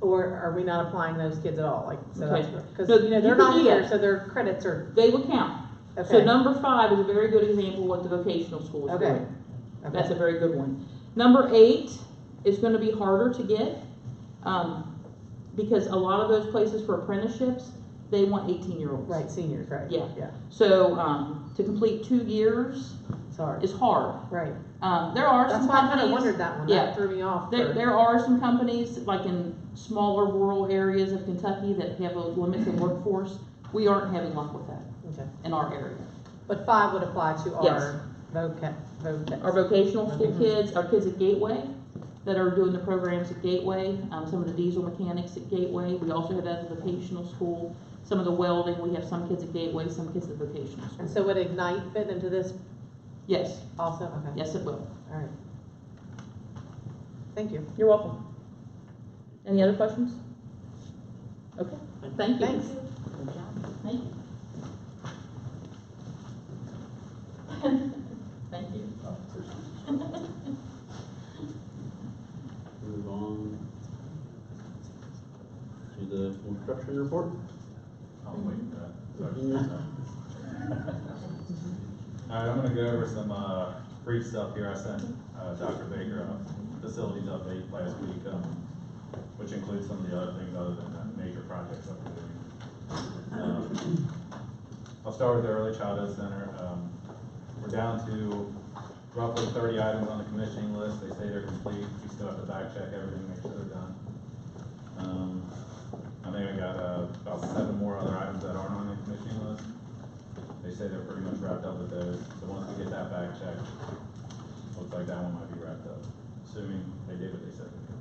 Or are we not applying those kids at all? Like, so Okay. that's, because, No, they're you not can do here, that. so their credits are, They would count. So okay. number 5 is a very good example of what the vocational school is Okay. doing. That's a very good one. Number 8 is going to be harder to get, because a lot of those places for apprenticeships, they want 18-year-olds. Right, seniors, right? Yeah. Yeah, So to complete 2 years it's hard. is hard. Right. There are That's some why I companies. kind of wondered that one. Yeah. That threw me off. There are some companies, like in smaller rural areas of Kentucky, that have a limited workforce. We aren't having luck with that Okay. in our area. But 5 would apply to Yes. our Our vocational school Mhm. kids, our kids at Gateway that are doing the programs at Gateway, some of the diesel mechanics at Gateway. We also have that at the vocational school. Some of the welding, we have some kids at Gateway, some kids at vocational school. And so would Ignite fit into this Yes, also? Okay. yes it will. All right. Thank you. You're welcome. Any other questions? Okay, thank you. Thanks. Good job. Thank you. Thank you. Move on to the construction report. I'll wait for that. All right, I'm gonna go over some, brief stuff here. I sent, Dr. Baker a facilities update last week, which includes some of the other things other than the major projects that we're doing. I'll start with the Early Childhood Center. We're down to roughly 30 items on the commissioning list. They say they're complete. We still have to back check everything, make sure they're done. I think I got about 7 more other items that aren't on the commissioning list. They say they're pretty much wrapped up with those. So once we get that back checked, looks like that one might be wrapped up, assuming they did what they said they did.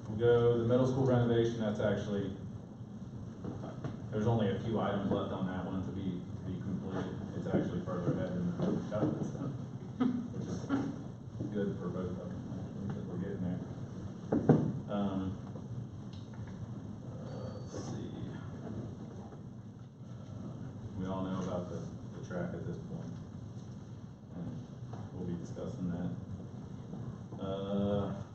We'll go the middle school renovation. That's actually, there's only a few items left on that one to be completed. It's actually further ahead than the childhood stuff, which is good for both of them, actually, because we're getting there. Let's see. We all know about the track at this point, and we'll be discussing that.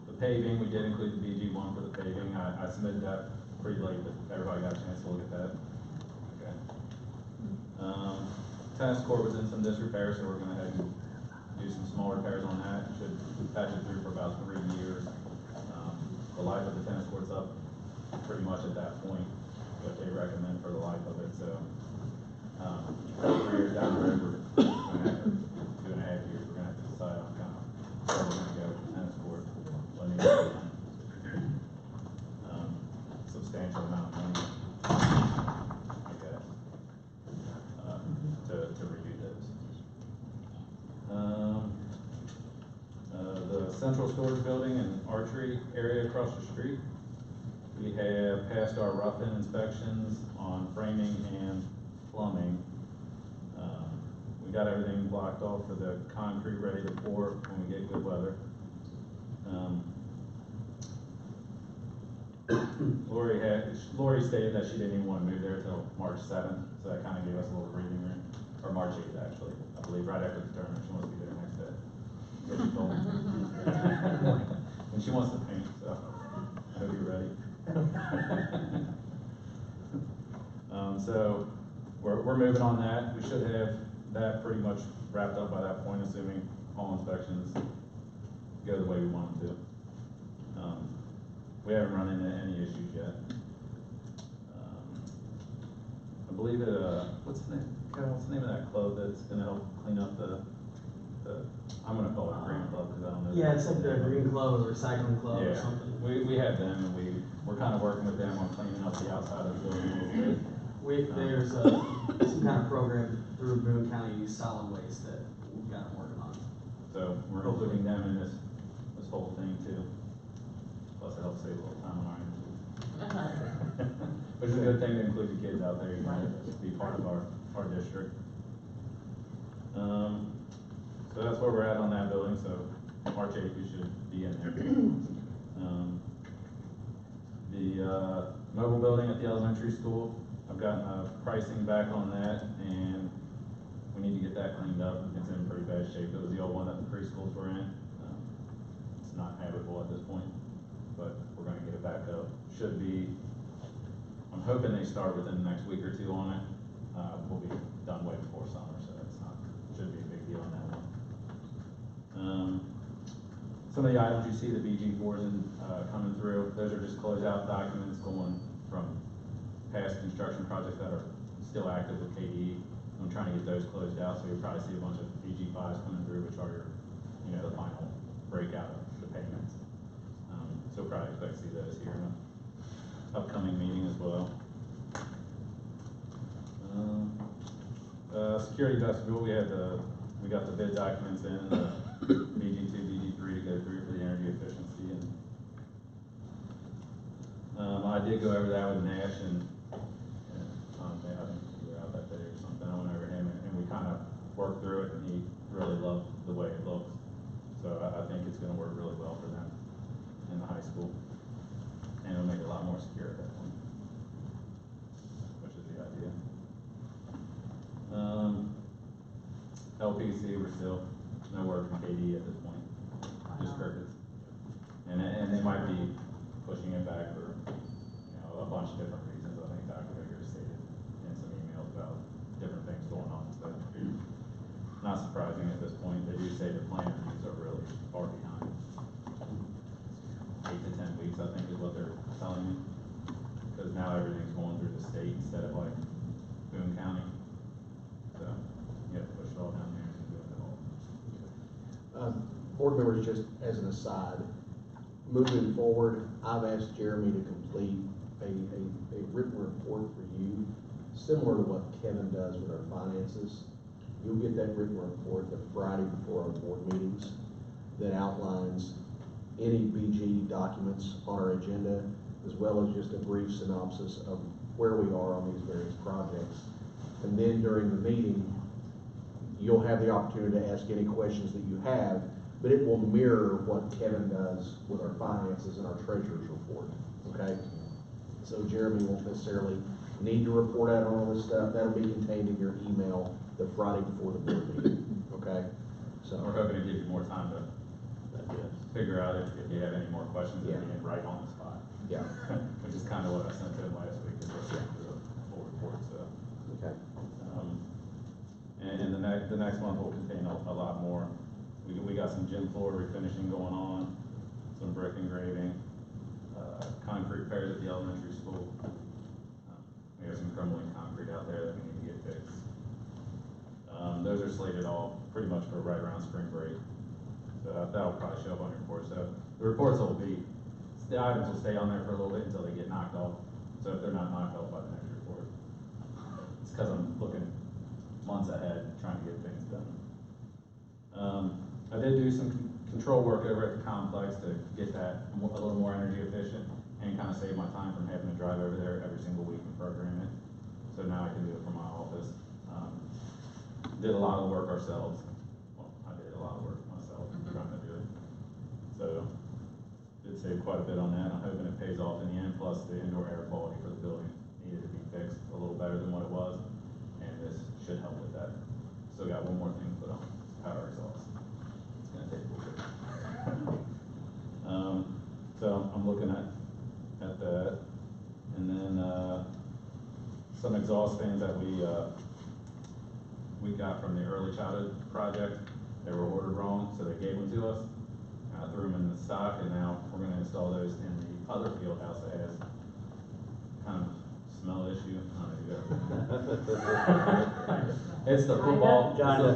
The paving, we did include the BG1 for the paving. I submitted that pretty late, but everybody got a chance to look at that. Okay. Tennis court was in some disrepair, so we're gonna head and do some small repairs on that. Should patch it through for about 3 years. The life of the tennis court's up pretty much at that point, what they recommend for the life of it. So 3 years down the road, we're gonna have to, 2.5 years, we're gonna have to decide on kind of where we're gonna go with the tennis court. When they get done. Substantial amount of money, I guess, to redo those. The central storage building and archery area across the street, we have passed our rough-in inspections on framing and plumbing. We got everything blocked off for the concrete ready to pour when we get good weather. Lori stated that she didn't even want to move there till March 7th, so that kind of gave us a little breathing room, or March 8th actually, I believe, right after the tournament. She wants to be there next day. What she told me. And she wants to paint, so I hope you're ready. So we're moving on that. We should have that pretty much wrapped up by that point, assuming all inspections go the way we want them to. We haven't run into any issues yet. I believe it, what's the name, Kevin, what's the name of that club that's gonna help clean up the I'm gonna call it a green club, because I don't know. Yeah, it's like the green club or recycling club or Yeah, something. we have them, and we're kind of working with them on cleaning up the outside of the building a little bit. There's some kind of program through Boone County Solid Waste that we've got them working on. So we're including them in this whole thing too. Plus it helps save a little time on our end. Which is a good thing to include the kids out there, you know, be part of our district. So that's where we're at on that building, so March 8th we should be in there. The mobile building at the elementary school, I've gotten pricing back on that, and we need to get that cleaned up. It's in pretty bad shape. It was the old one that the preschools were in. It's not habitable at this point, but we're gonna get it back up. Should be, I'm hoping they start within the next week or two on it. We'll be done way before summer, so it's not, shouldn't be a big deal on that one. Some of the items you see the BG4s and coming through, those are just closeout documents going from past construction projects that are still active with KDE. I'm trying to get those closed out, so you'll probably see a bunch of BG5s coming through, which are your, you know, the final breakout of the payments. So probably expect to see those here in an upcoming meeting as well. Security vestibule, we got the bid documents in, and the BG2, BG3 to go through for the energy efficiency, and I did go over that with Nash, and I think you were out that day or something. I went over him, and we kind of worked through it, and he really loved the way it looks. So I think it's going to work really well for them in the high school, and it'll make it a lot more secure at that point, which is the idea. LPC, we're still no word from KD at this point, just crickets. And they might be pushing it back for, you know, a bunch of different reasons. I think Dr. Baker stated in some emails about different things going on, so not surprising at this point. They do say the plan reviews are really far behind. 8 to 10 weeks, I think, is what they're telling me, because now everything's going through the state instead of like Boone County. So you have to push it all down there and do it all. Board members, just as an aside, moving forward, I've asked Jeremy to complete a written report for you, similar to what Kevin does with our finances. You'll get that written report the Friday before our board meetings that outlines any BG documents on our agenda, as well as just a brief synopsis of where we are on these various projects. And then during the meeting, you'll have the opportunity to ask any questions that you have, but it will mirror what Kevin does with our finances and our treasurer's report, okay? So Jeremy won't necessarily need to report out on all this stuff. That'll be contained in your email the Friday before the board meeting, okay? So we're hoping to give you more time to figure out if you have any more questions that you can write on the spot. Yeah. Which is kind of what I sent to him last week, is what's the full report, so. Okay. And the next month will contain a lot more. We got some gym floor refinishing going on, some brick engraving, concrete repairs at the elementary school. We have some crumbling concrete out there that we need to get fixed. Those are slated all pretty much for right around spring break. So that'll probably show up on your report. So the reports will be, the items will stay on there for a little bit until they get knocked off. So if they're not knocked off by the next report, it's because I'm looking months ahead trying to get things done. I did do some control work over at the complex to get that a little more energy efficient and kind of save my time from having to drive over there every single week and program it. So now I can do it from my office. did a lot of work ourselves. Well, I did a lot of work myself trying to do it. So, did save quite a bit on that. I'm hoping it pays off in the end, plus the indoor air quality for the building needed to be fixed a little better than what it was, and this should help with that. Still got one more thing to put on, power exhaust. It's gonna take a little bit. So I'm looking at that, and then, some exhaust fans that we got from the early childhood project. They were ordered wrong, so they gave them to us. I threw them in the stock, and now we're gonna install those in the other field house that has kind of smell issue. I don't know if you got It's the football. Kinda.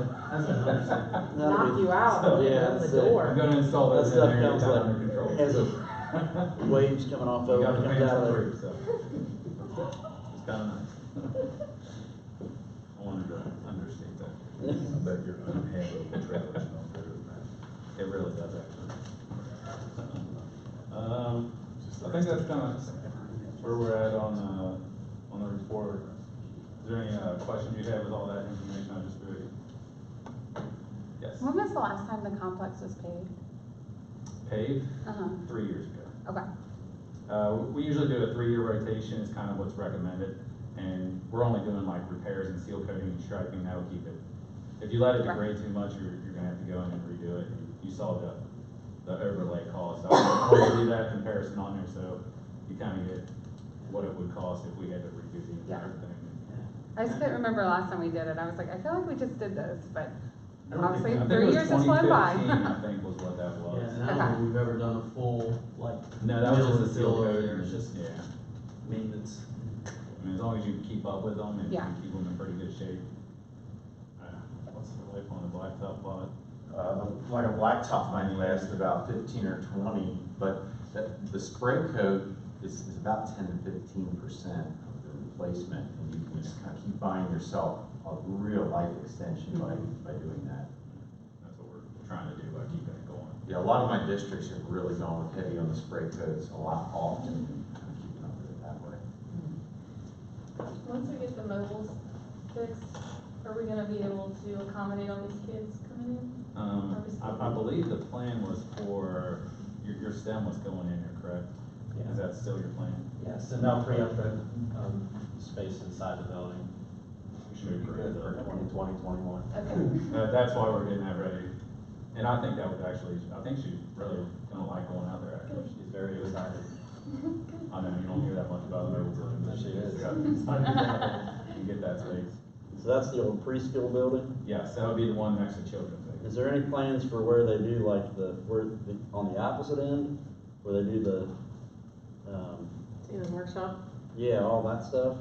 Knock you out, So, yeah, yeah, the that's door. I'm gonna install That those in stuff there and comes get that like, under control. has a waves coming off We of it, got the comes fans out for of free, there. so it's kinda nice. I wanted to understate that. I bet your unhandleable trailers don't do that. It really does actually. I think that's kind of where we're at on the report. Is there any questions you have with all that information I just threw at you? Yes. When was the last time the complex was paved? Paved? 3 years ago. Okay. We usually do a 3-year rotation, it's kind of what's recommended, and we're only doing like repairs and seal coating and striping, that'll keep it. If you let it degrade too much, you're gonna have to go in and redo it. You saw the overlay cost. I want to do that comparison on there, so you kind of get what it would cost if we had to redo the entire thing. I just couldn't remember last time we did it. I was like, I feel like we just did this, but obviously I think 3 it was years has flown by. 2015, I think was what that was. Yeah, and I don't know if we've ever done a full, like. No, that was just a seal over coat. there, it's just Yeah. maintenance. I mean, as long as you keep up with them and you Yeah. keep them in pretty good shape. What's the life on a blacktop lot? Like a blacktop might last about 15 or 20, but the spray coat is about 10 to 15% of the replacement, and you can just kind of keep buying yourself a real life extension by doing that. That's what we're trying to do by keeping it going. Yeah, a lot of my districts have really gone with heavy on the spray coats a lot often, and kind of keeping up with it that way. Once we get the mobiles fixed, are we gonna be able to accommodate all these kids coming in? I believe the plan was for, your STEM was going in there, correct? Yeah. Is that still your plan? Yes, and they'll free up the, space inside the building. We should be good for 2020, 21. Okay. That's why we're getting that ready. And I think that would actually, I think she's really gonna like going out there actually. She's very excited. I know you don't hear that much about mobile building, but She is. You get that space. So that's the old preschool building? Yes, that would be the one next to children's. Is there any plans for where they do like on the opposite end, where they do the, Tina's workshop? yeah, all that stuff?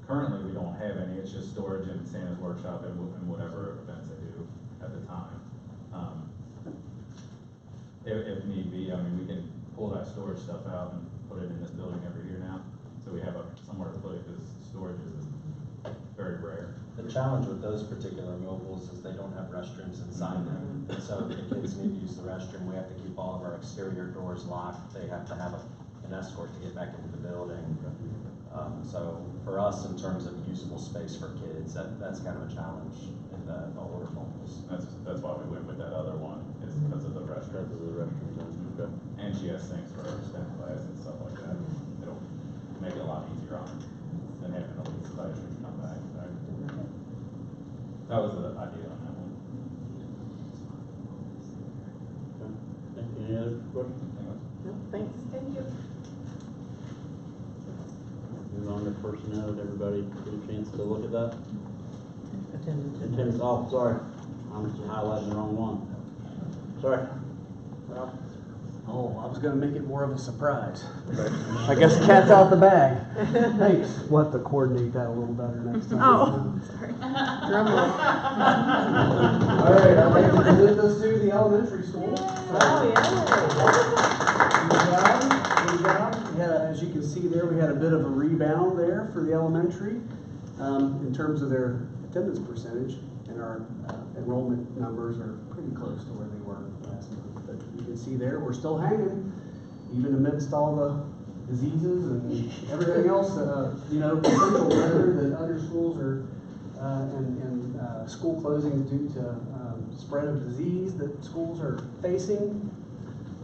Currently, we don't have any, it's just storage and Santa's workshop and whatever events they do at the time. If need be, I mean, we can pull that storage stuff out and put it in this building every year now, so we have somewhere to put it, because storage is very rare. The challenge with those particular mobiles is they don't have restrooms inside them. And so if the kids need to use the restroom, we have to keep all of our exterior doors locked. They have to have an escort to get back into the building. So for us, in terms of usable space for kids, that's kind of a challenge in the older mobiles. That's why we went with that other one, is because of the restroom. Because of the restrooms, okay. And she has things for her STEM class and stuff like that. It'll make it a lot easier on her than having to leave the classroom and come back. That was the idea on that one. Any other questions? No, thanks. Thank you. Move on to personnel, did everybody get a chance to look at that? Attendance. Oh, sorry, I'm highlighting the wrong one. Sorry. Rob? Oh, I was gonna make it more of a surprise. I guess the cat's out the bag. Thanks. We'll have to coordinate that a little better next time. Oh, sorry. All right, I'd like to present this to the elementary school. Oh, yeah. Good job. We had, as you can see there, we had a bit of a rebound there for the elementary in terms of their attendance percentage, and our enrollment numbers are pretty close to where they were last month. But you can see there, we're still hanging, even amidst all the diseases and everything else, potential weather that other schools are and school closings due to spread of disease that schools are facing,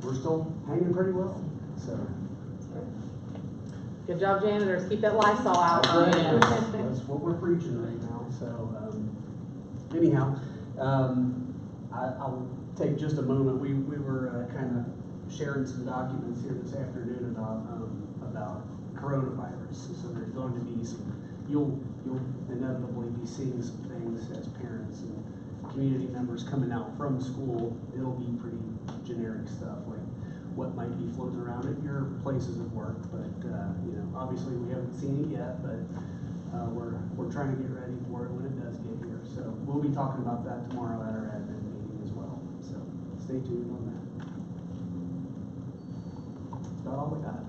we're still hanging pretty well, so. Good job, janitors, keep that Lysol out. That's what we're preaching right now, so, anyhow, I'll take just a moment. We were kind of sharing some documents here this afternoon about coronavirus. So there's going to be some, you'll inevitably be seeing some things as parents and community members coming out from school. It'll be pretty generic stuff, like what might be floating around at your places of work, but, you know, obviously we haven't seen it yet, but we're trying to get ready for it when it does get here. So we'll be talking about that tomorrow at our admin meeting as well. So stay tuned on that. That's about all we got.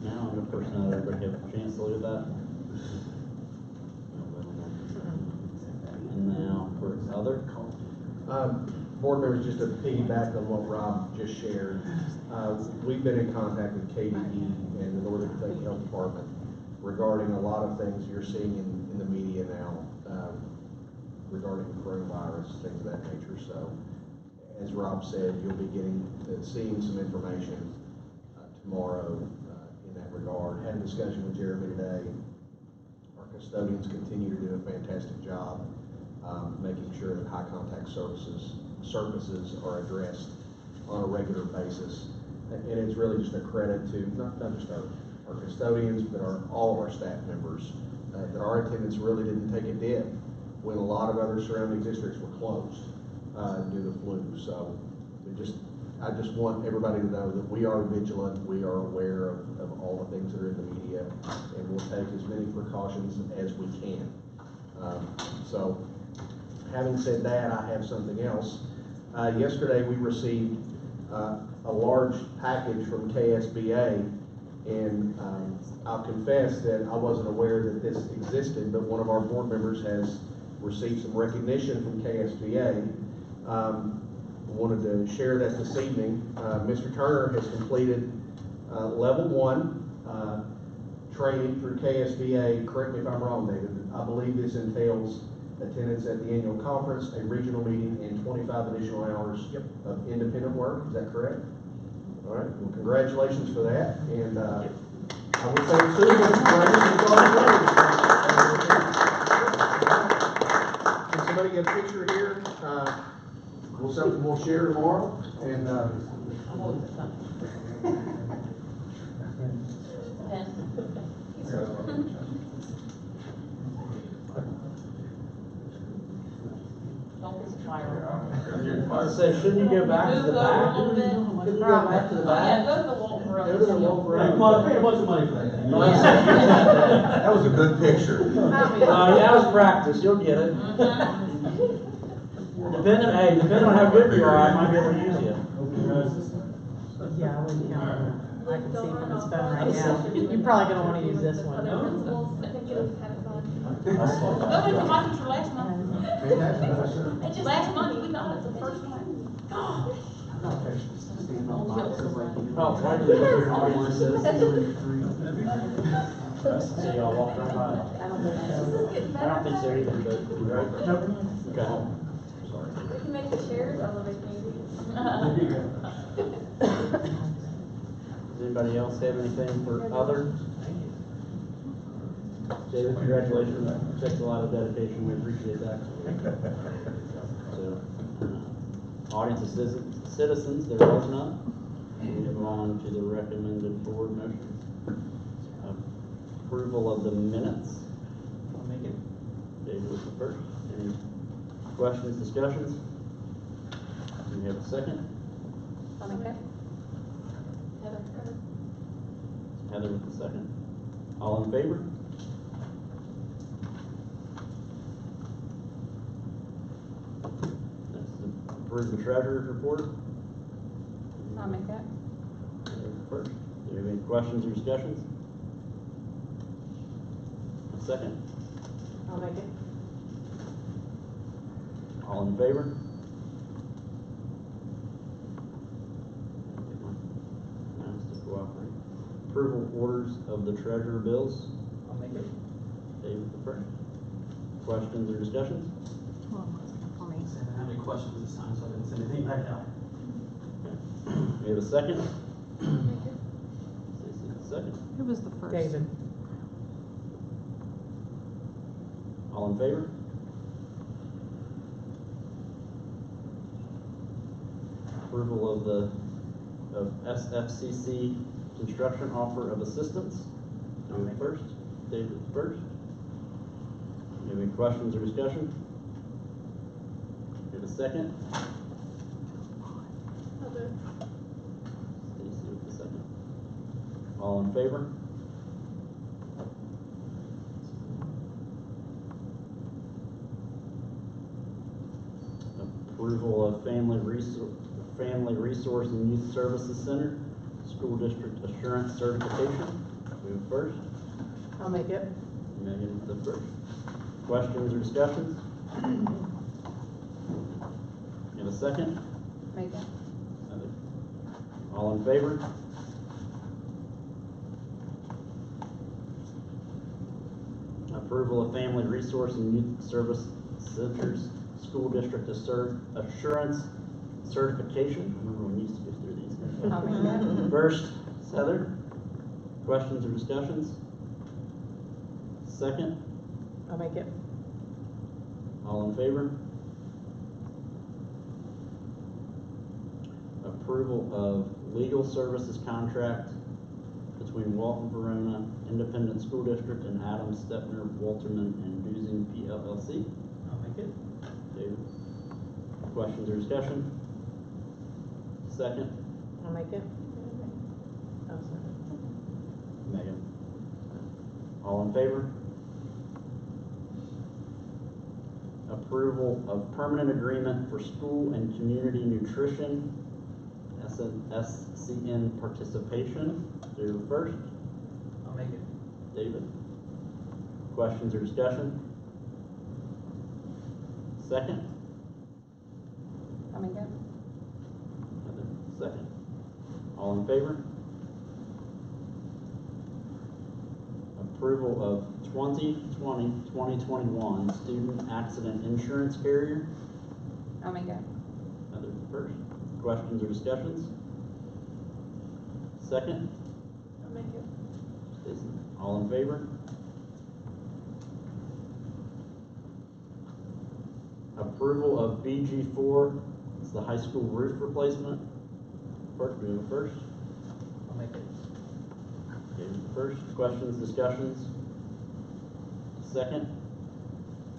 Now, I'm the person that everybody have a chance to look at that. And now for other. Board members, just to piggyback on what Rob just shared, we've been in contact with KDE and the Northern Kentucky Health Department regarding a lot of things you're seeing in the media now regarding coronavirus, things of that nature. So, as Rob said, you'll be seeing some information tomorrow in that regard. Had a discussion with Jeremy today. Our custodians continue to do a fantastic job making sure that high contact surfaces are addressed on a regular basis. And it's really just a credit to not just our custodians, but all of our staff members, that our attendance really didn't take a dip when a lot of other surrounding districts were closed due to flu. So I just want everybody to know that we are vigilant, we are aware of all the things that are in the media, and we'll take as many precautions as we can. So having said that, I have something else. Yesterday we received a large package from KSBA, and I'll confess that I wasn't aware that this existed, but one of our board members has received some recognition from KSBA. Wanted to share that this evening. Mr. Turner has completed level 1 training through KSBA. Correct me if I'm wrong, David. I believe this entails attendance at the annual conference, a regional meeting, and 25 additional hours of independent work. Is that correct? All right. Well, congratulations for that. And I would say can somebody get a picture here? Something we'll share tomorrow. And I said, shouldn't you go back to the back? Move a little bit. Couldn't you go back to the Oh, back? yeah, go to the Walton Road. Go to the Walton Road. Come on, pay a bunch of money for that thing. That was a good picture. Yeah, that was practice, you'll get it. Depending on how good you are, I might be able to use you. Yeah, I wouldn't count on that. I can see him on his phone right now. You're probably gonna wanna use this one. Other principals, I think it was kind of fun. Go went to my teacher last month. It just last month, we got it the first time. Oh, why do you have your audience? See y'all walk right by. I don't think so either, but, right? Okay. Sorry. We can make the chairs elevate maybe. Does anybody else have anything for other? David, congratulations. Takes a lot of dedication. We appreciate that. So, audience of citizens, there was none. We move on to the recommended board motions. Approval of the minutes. I'll make it. David was the first. Any questions, discussions? Do we have a second? I'll make that. Heather with the second. All in favor? Next is approve the treasurer's report. I'll make that. First, do you have any questions or discussions? A second. I'll make it. All in favor? Nice to cooperate. Approval of orders of the treasurer bills. I'll make it. David the first. Questions or discussions? For me. I didn't have any questions this time, so I didn't send anything back out. We have a second? Stacy, second. Who was the first? David. All in favor? Approval of SFCC construction offer of assistance. David first. David first. Do you have any questions or discussion? Give a second. I'll do it. Stacy with the second. All in favor? Approval of Family Resource and Youth Services Center, School District Assurance Certification. We have first. I'll make it. Megan with the first. Questions or discussions? You have a second? Make it. All in favor? Approval of Family Resource and Youth Service Centers, School District Assurance Certification. I remember when we used to go through these. I'll make it. First, Heather. Questions or discussions? Second, I'll make it. all in favor? Approval of legal services contract between Walton Verona Independent School District and Adam Stepner Walterman and Dusing PLLC. I'll make it. David. Questions or discussion? Second, I'll make it. Oh, sorry. Megan. All in favor? Approval of permanent agreement for school and community nutrition, SCN participation. David first. I'll make it. David. Questions or discussion? Second? I'll make it. Heather, second. All in favor? Approval of 2020-2021 student accident insurance carrier. I'll make it. Heather first. Questions or discussions? Second? I'll make it. Stacy. All in favor? Approval of BG4, it's the high school roof replacement. First, we have a first. I'll make it. David first. Questions, discussions? Second?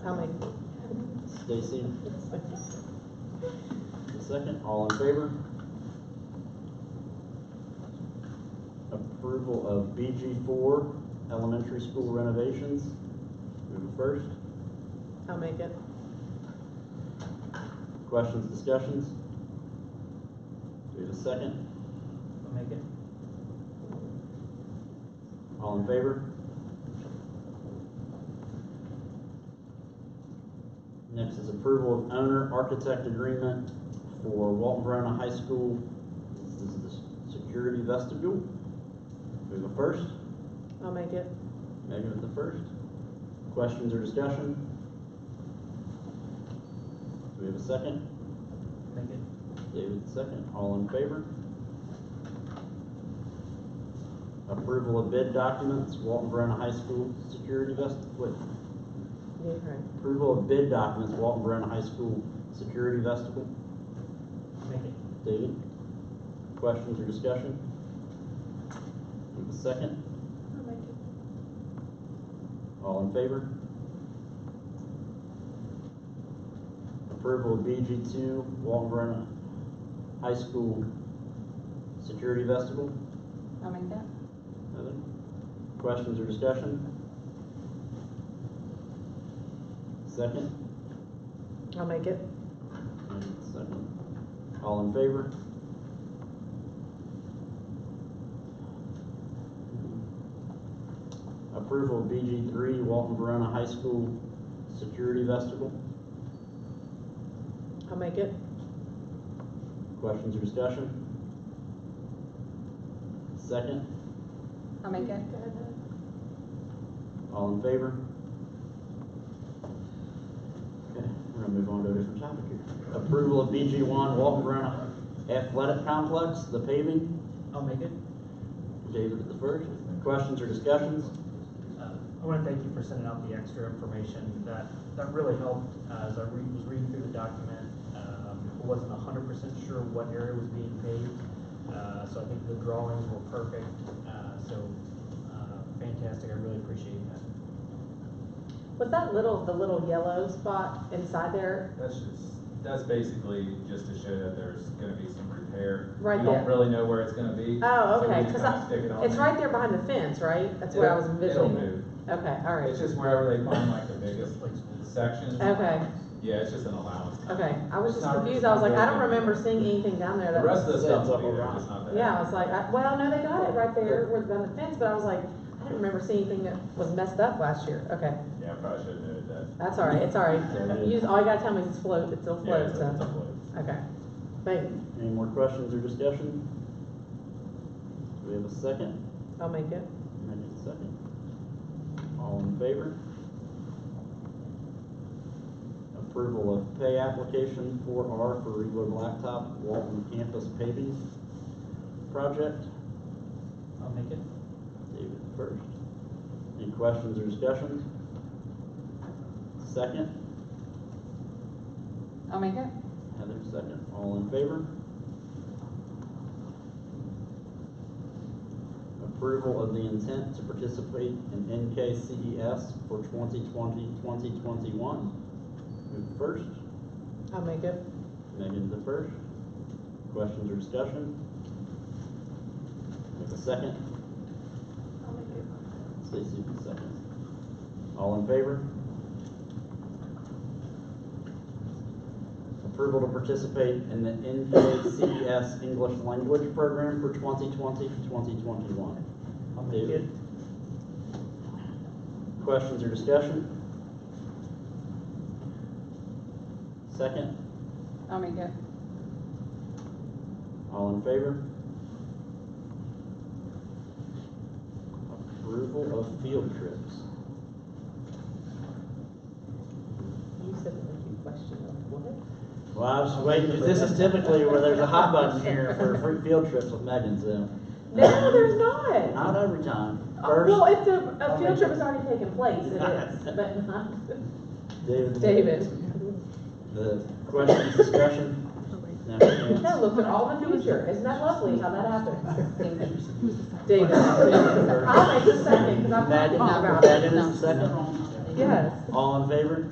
I'll make it. Stacy. The second. All in favor? Approval of BG4 elementary school renovations. We have a first. I'll make it. Questions, discussions? Do we have a second? I'll make it. All in favor? Next is approval of owner architect agreement for Walton Verona High School. This is the security vestibule. We have a first. I'll make it. Megan with the first. Questions or discussion? Do we have a second? Make it. David the second. All in favor? Approval of bid documents, Walton Verona High School security vestibule. Yeah, right. Approval of bid documents, Walton Verona High School security vestibule. Make it. David, questions or discussion? Do we have a second? I'll make it. All in favor? Approval of BG2, Walton Verona High School security vestibule. I'll make that. Heather, questions or discussion? Second? I'll make it. And second. All in favor? Approval of BG3, Walton Verona High School security vestibule. I'll make it. Questions or discussion? Second? I'll make it. All in favor? gonna move on to a different topic here. Approval of BG1 walk around athletic complex, the paving. I'll make it. David at the first. Questions or discussions? I want to thank you for sending out the extra information. That really helped as I was reading through the document. I wasn't 100% sure what area was being paved, so I think the drawings were perfect. Fantastic. I really appreciate that. Was that the little yellow spot inside there? That's basically just to show that there's gonna be some repair. Right We there. don't really know where it's gonna be. Oh, so we okay, just because kinda stick it on it's there. right there behind the fence, right? That's what I was It'll envisioning. move. Okay, all right. It's just wherever they find like the biggest section. Okay, Yeah, it's just an allowance. okay. I was It's just not- confused. it's I was not like, I don't broken. remember seeing anything down there. The that rest of the was- stuff will up be there, around. just not that. Yeah, I was like, well, no, they got it right there where on the fence, but I was like, I didn't remember seeing anything that was messed up last year. Okay, Yeah, I probably should have noted that. that's all right. It's all right. All you gotta tell me is it's float. It's still Yeah, float, it's so. a float. Okay. Thank you. Any more questions or discussion? Do we have a second? I'll make it. Megan, second. All in favor? Approval of pay application 4R for Reload Blacktop Walton Campus paving project. I'll make it. David first. Any questions or discussions? Second. I'll make it. Heather, second. All in favor? Approval of the intent to participate in NKCES for 2020-2021. Move first. I'll make it. Megan the first. Questions or discussion? Make a second. I'll make it. Stacy the second. All in favor? Approval to participate in the NKCES English Language Program for 2020-2021. I'll make it. David? Questions or discussion? Second. I'll make it. All in favor? Approval of field trips. You said that you questioned what? Well, I was waiting, because this is typically where there's a hot button here for free field trips with Megan, so. No, there's not. Not every time. Well, First, if a field trip has already taken place, it is, but not. David. David. The questions, discussion? No, No, chance? look at all the future. Isn't that lovely how that happened? David. I'll make the second, because I'm Megan, talking about Megan it. is the second. Yes. All in favor?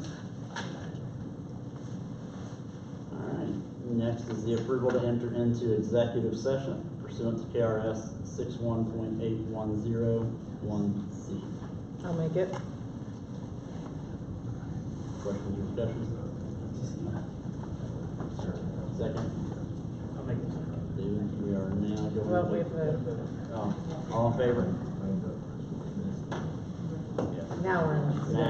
All right, next is the approval to enter into executive session pursuant to KRS 61.8101C. I'll make it. Questions or discussions? Second, I'll make it. David, we are now going. Well, we have Oh, all in favor? now we're in.